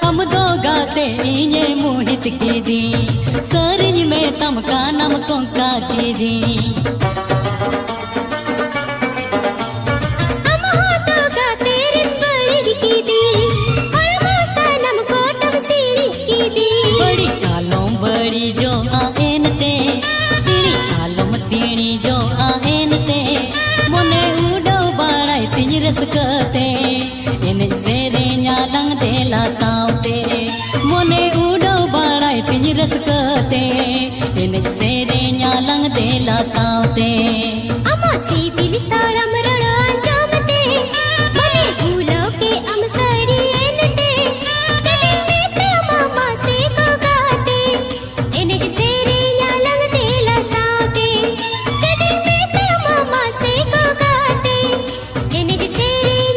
हम दो गाते ये मोहित की दी सरज में तमका नमकों का की दी बड़ी जो आएन ते सीढ़ी आलम सीढ़ी जो आएन ते मोने उड़ो बाड़ाई तिज रस कते इन सेरे न्यालंग देला सावते मोने उड़ो बाड़ाई तिज रस कते इन सेरे न्यालंग देला सावते अमा सी बिली साड़ा